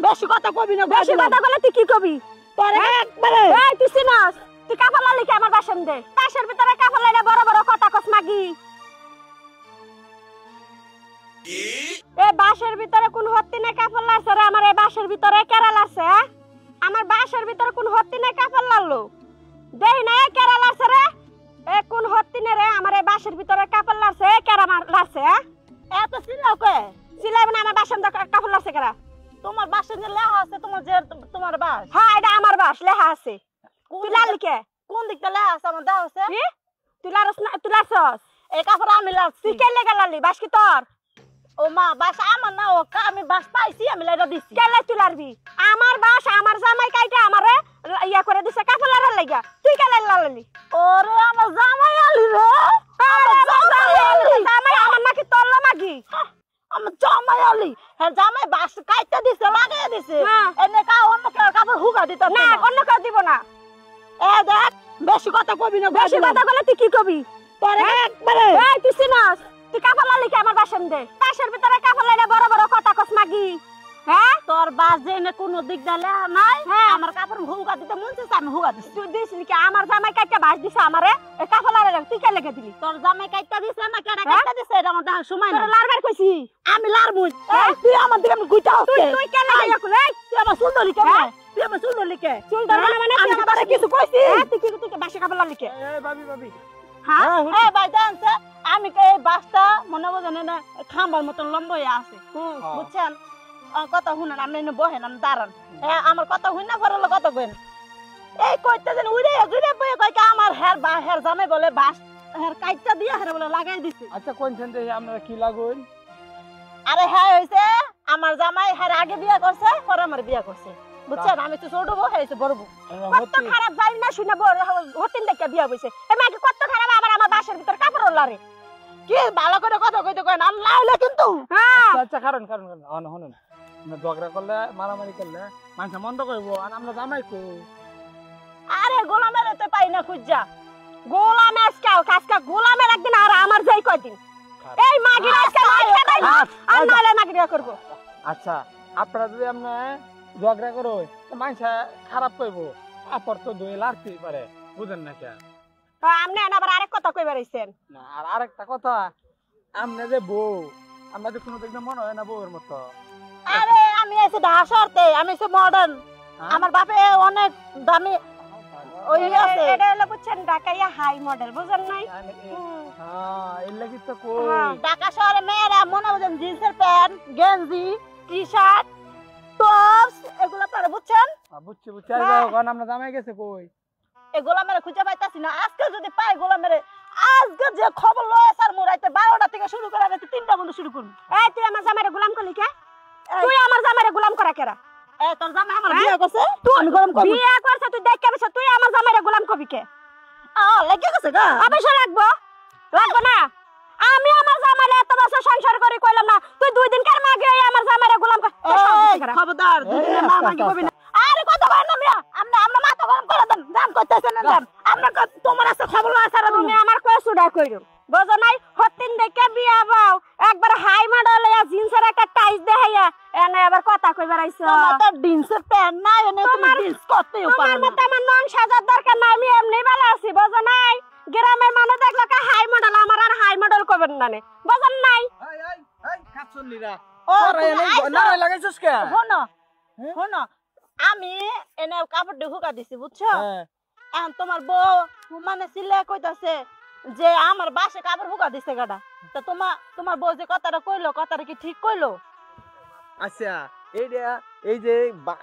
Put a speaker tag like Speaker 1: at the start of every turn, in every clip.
Speaker 1: বেশি কথা কবি না।
Speaker 2: বেশি কথা বলে তুই কি কবি?
Speaker 1: তোরে একবারে
Speaker 2: এই তুই চিনস? তুই কাপড় লালি কি আমার বাসন দে? বাসের ভিতরে কাপড় লাইলে বড় বড় কথা কস মাগি। এই বাসের ভিতরে কোন হত্তি না কাপড় লাছে রে? আমার এই বাসের ভিতরে কেরাল আছে। আমার বাসের ভিতরে কোন হত্তি না কাপড় লালো? দেই না কেরাল আছে রে? এ কোন হত্তি না রে আমার এই বাসের ভিতরে কাপড় লাছে? কেরা লাছে?
Speaker 1: এত চিল্লাও কে?
Speaker 2: সিলাইব না আমার বাসন কাপড় লাছে কেরা?
Speaker 1: তোমার বাসে যে লেখা আছে তোমার বাস।
Speaker 2: হ্যাঁ এটা আমার বাস লেখা আছে। তুই লালি কে?
Speaker 1: কোন দিকটা লেখা আছে আমার দেওয়া আছে?
Speaker 2: কি? তুই লারস না? তুই লারছস?
Speaker 1: এই কাপড় আমি লাচ্ছি।
Speaker 2: তুই কে লেগে লালি? বাস কি তোর?
Speaker 1: ও মা বাস আমার না, ও আমি বাস পাইছি, আমি লাইটা দিছি।
Speaker 2: কে লাই তুই লারবি? আমার বাস আমার জামাই কাইটা আমারে ইয়া করে দিছে কাপড় লারার লাগা। তুই কে লাই লালি?
Speaker 1: ওরে আমার জামাই আলি রে।
Speaker 2: জামাই আমার নাকি তোর মাগি?
Speaker 1: আমার জামাই আলি। হ্যাঁ জামাই বাস কাইটা দিছে, লাগাই দিছে।
Speaker 2: হ্যাঁ।
Speaker 1: এনে অন্য কেউ কাপড় হুগা দিত
Speaker 2: না অন্য কেউ দিব না।
Speaker 1: এ দেখ বেশি কথা কবি না।
Speaker 2: বেশি কথা বলে তুই কি কবি?
Speaker 1: তোরে একবারে
Speaker 2: এই তুই চিনস? তুই কাপড় লালি কি আমার বাসন দে? বাসের ভিতরে কাপড় লাইলে বড় বড় কথা কস মাগি। হ্যাঁ
Speaker 1: তোর বাস যেনে কোনো দিক ডালে নাই।
Speaker 2: হ্যাঁ।
Speaker 1: আমার কাপড় হুগা দিতে মন চাইছে, আমি হুগা দিছি।
Speaker 2: তুই দিছিস কি? আমার জামাই কাইটা বাস দিছে আমারে এই কাপড় লারার। তুই কে লেগে দিলি?
Speaker 1: তোর জামাই কাইটা দিছে না কেডা
Speaker 2: হ্যাঁ?
Speaker 1: কাইটা দিছে এটা আমার দেখার সময়
Speaker 2: তোর
Speaker 1: না।
Speaker 2: লারবার কইছি।
Speaker 1: আমি লারমুই। তুই আমার দিকে আমি গুইটা হচ্ছে।
Speaker 2: তুই কে লেগে ইয়া করলে?
Speaker 1: তুই আমার সুন্দরী কে?
Speaker 2: হ্যাঁ?
Speaker 1: তুই আমার সুন্দরী কে?
Speaker 2: চুল ধরবা না মানে
Speaker 1: আমি
Speaker 2: তুই
Speaker 1: তোরে কিছু কইছি?
Speaker 2: তুই বাসে কাপড় লালি কে?
Speaker 3: এই ভাবি ভাবি
Speaker 2: হ্যাঁ
Speaker 1: এই ভাই জানছে আমি এই বাসটা মনে বোঝেন না খাম্বার মতন লম্বা হয়ে আছে। বুঝছেন? কথা শুনেন, আপনি এনে বহেন, আমি দাঁড়ান। আমার কথা শুন না পরে কথা কইন। এই কইতে যেন উড়ে জুড়ে বয়ে কয় আমার হের জামাই বলে বাস হের কাইটটা দিয়ে হের বলে লাগাই দিছে।
Speaker 3: আচ্ছা কোনখান থেকে আপনারা কি লাগুন?
Speaker 1: আরে হ্যাঁ হইছে আমার জামাই হের আগে বিয়া করছে, পরে আমার বিয়া করছে। বুঝছেন? আমি তো ছোট বউ হয়েছে বড় বউ।
Speaker 2: কত খারাপ জানি না শুনে হতিন দেখে বিয়া হইছে। এই মাগি কত খারাপ আবার আমার বাসার ভিতর কাপড় লারে।
Speaker 1: কি ভালো করে কথা কইতে কয় না লাইলে কিন্তু।
Speaker 2: হ্যাঁ
Speaker 3: আচ্ছা কারণ শুনুন, আমরা ঝগড়া করলে মারামারি করলে মানুষ মন্দ করবো, আর আমরা জামাই কো।
Speaker 1: আরে গোলামের তো পাই না খুঁজা।
Speaker 2: গোলাম আজকে গোলামের একদিন আর আমার যাই কয়দিন। এই মাগি আজকে লাইছে তাই না? আর নালে মাগি বিয়া করব।
Speaker 3: আচ্ছা আপনারা যদি আপনি ঝগড়া করো মানুষ খারাপ কইবো, আপর তো দুই লাড়তেই পারে, বুঝেন না কে?
Speaker 2: আমনে আবার আরেক কথা কইবার আইছেন।
Speaker 3: না আর আরেকটা কথা, আপনি যে বউ, আমরা যে কোনো দেখলে মনে হয় না বউয়ের মতো।
Speaker 1: আরে আমি এসে ঢাসারতে, আমি এসে মডার্ন। আমার বাপে অনেক দামি ওই আছে।
Speaker 2: এটা হলো বুঝছেন ঢাকাইয়া হাই মডেল, বুঝেন নাই?
Speaker 3: হ্যাঁ এর লাগি তো কই
Speaker 1: ঢাকা শহরে মেয়েরা মনে বুঝেন জিন্সের প্যান্ট, গেঞ্জি, টি শার্ট, টপস এগুলো পরে, বুঝছেন?
Speaker 3: বুঝছি বুঝছি। আর যাও কোন আমরা জামাই গেছে কই?
Speaker 1: এগুলো মেরে খুঁজে পাইতাছি না। আজকে যদি পাই গোলা মেরে, আজকে যে খবর লয় স্যার মোরাইতে 12টা থেকে শুরু করে রাতে 3টা পর্যন্ত শুরু করব।
Speaker 2: এই তুই আমার জামাইরে গোলাম করলি কে? তুই আমার জামাইরে গোলাম করা কেরা?
Speaker 1: এ তোর জামাই আমার বিয়ে করছে, আমি গরম করব।
Speaker 2: বিয়ে করছে তুই দেখকে বসে, তুই আমার জামাইরে গোলাম কবি কে?
Speaker 1: লাগে গেছে গা।
Speaker 2: অবশ্যই লাগবো, লাগবো না? আমি আমার জামাইরে এত বছর সংসার করে কইলাম না, তুই 2 দিন কার মাগে আমার জামাইরে গোলাম কর।
Speaker 1: খবরদার দুদিনে না মাগি কবি না। আরে কত বার না মিয়া, আমরা মাথা গরম করে দেন, দাম করতেছেন না দাম। আমরা তোমার আছে খবর লয় স্যার।
Speaker 2: তুমি আমার কসুডা কইরো, বুঝো নাই? হতিন দেখে বিয়া বাও একবার হাই মডেল এ জিন্সের একটা টাইস দেখাইয়া এনে আবার কথা কইবার আইছো।
Speaker 1: তোমার তো জিন্সের প্যান্ট নাই, এনে তুমি জিন্স করতেও পারো
Speaker 2: তোমার
Speaker 1: না।
Speaker 2: মত আমার নন সাজার দরকার নাই, আমি এমনি ভালো আছি, বুঝো নাই? গ্রামের মানুষ দেখলো কা হাই মডেল, আমার আর হাই মডেল কইবেন না নে, বুঝেন নাই?
Speaker 3: এই এই এই কাছন্নিরা
Speaker 1: ও
Speaker 3: আরে না লাগাইছস কে?
Speaker 1: শোনো শোনো, আমি এনে কাপড় ঢুকা দিছি, বুঝছো?
Speaker 3: হ্যাঁ
Speaker 1: এখন তোমার বউ মানে সিলে কইতাছে যে আমার বাসে কাপড় হুকা দিছে গাডা। তো তোমার বউ যে কথাটা কইলো, কথাটা কি ঠিক কইলো?
Speaker 4: আচ্ছা এই যে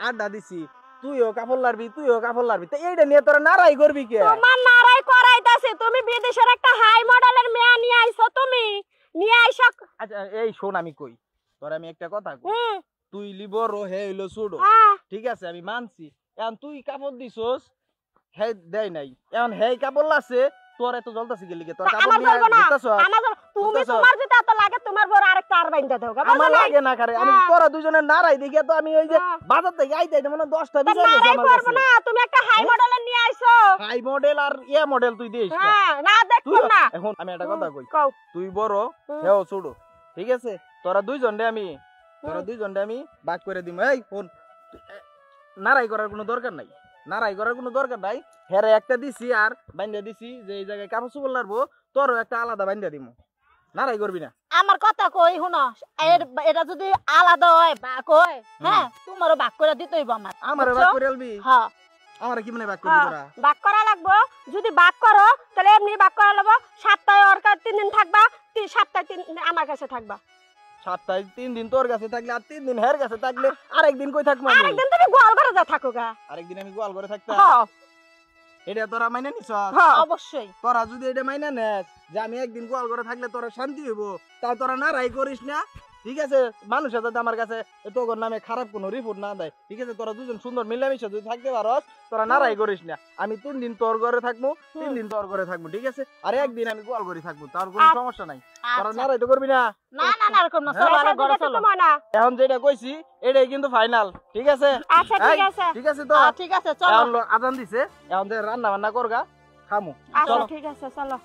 Speaker 4: আড্ডা দিছি, তুইও কাপড় লারবি তুইও কাপড় লারবি, তো এইটা নিয়ে তোরা নারাই করবি কে?
Speaker 2: তোমার নারাই করাইতাছে, তুমি বিদেশের একটা হাই মডেলের মেয়ে নিয়ে আইছো, তুমি নিয়ে আইছো।
Speaker 4: আচ্ছা এই শোন আমি কই, তোর আমি একটা কথা কই, তুই লিবর হে হইলো ছোট, ঠিক আছে আমি মানছি। এখন তুই কাপড় দিছস, হে দেয় নাই, এখন হে কাপড় লাছে, তোর এত জ্বলতাছে গেলি কে? তোর কাপড় নিয়ে দিতাছস?
Speaker 2: তুমি তোমার যেটা এত লাগে তোমার বড় আরেকটা আর বাইন্দা দাও।
Speaker 4: আমার লাগে না করে, আমি তোরা দুজনে নারাই দেখি তো আমি ওই যে বাজার থেকে আইতে মানে 10টা বিজা গেছে আমার কাছে
Speaker 2: না। তুমি একটা হাই মডেলের নিয়ে আইছো,
Speaker 4: হাই মডেল আর ইয়া মডেল তুই দিস না।
Speaker 2: না দেখো না।
Speaker 4: এখন আমি একটা কথা কই,
Speaker 2: কও।
Speaker 4: তুই বড় হেও ছোট, ঠিক আছে? তোরা দুইজন রে আমি ভাগ করে দিম। এই ফোন নারাই করার কোনো দরকার নাই, নারাই করার কোনো দরকার নাই। হেরে একটা দিছি আর বান্ধা দিছি যে এই জায়গায় কাপড় চোপড় লাগবো, তোরও একটা আলাদা বান্ধা দিমু, নারাই করবি না।
Speaker 1: আমার কথা কই শুনো, এটা যদি আলাদা হয় ভাগ হয়, হ্যাঁ তোমারও ভাগ করে দিতে হইব আমার।
Speaker 4: আমারে ভাগ করে আলবি?
Speaker 1: হ্যাঁ।
Speaker 4: আমারে কি মনে ভাগ করবি তোরা?
Speaker 2: ভাগ করা লাগবো। যদি ভাগ করো তাহলে এমনি ভাগ করা লাগবো। সপ্তাহে ওর কাছে 3 দিন থাকবা, সপ্তাহে 3 দিন আমার কাছে থাকবা।
Speaker 4: সপ্তাহে 3 দিন তোর কাছে থাকলে আর 3 দিন হের কাছে থাকলে আরেকদিন কই থাকবো আমি?
Speaker 2: আরেকদিন তুমি গোয়াল ঘরে যা থাকো গা।
Speaker 4: আরেকদিন আমি গোয়াল ঘরে থাকতাম?
Speaker 2: হ্যাঁ
Speaker 4: এটা তোরা মাইনা নিছ?
Speaker 2: হ্যাঁ
Speaker 1: অবশ্যই।
Speaker 4: তোরা যদি এটা মাইনা নেস যে আমি একদিন গোয়াল ঘরে থাকলে তোরা শান্তি হইব, তা তোরা নারাই করিস না, ঠিক আছে? মানুষের যাতে আমার কাছে তোর নামে খারাপ কোনো রিপোর্ট না দেয়, ঠিক আছে? তোরা দুজন সুন্দর মিলামিশা যদি থাকতে পারস, তোরা নারাই করিস না। আমি 3 দিন তোর ঘরে থাকবো, 3 দিন তোর ঘরে থাকবো, ঠিক আছে? আর একদিন আমি গোয়াল ঘরে থাকবো, তার কোনো সমস্যা নাই। তোরা নারাই তো করবি না?
Speaker 1: না না না এরকম না, চলো আরে ঘরে চলো।
Speaker 4: এখন যেটা কইছি এটাই কিন্তু ফাইনাল, ঠিক আছে?
Speaker 2: আচ্ছা ঠিক আছে।
Speaker 4: ঠিক আছে তো?
Speaker 1: ঠিক আছে চলো।
Speaker 4: এখন আজান দিছে, এখন যে রান্না বান্না করগা, খামু।
Speaker 2: আচ্ছা
Speaker 4: চলো।
Speaker 2: ঠিক আছে চলো।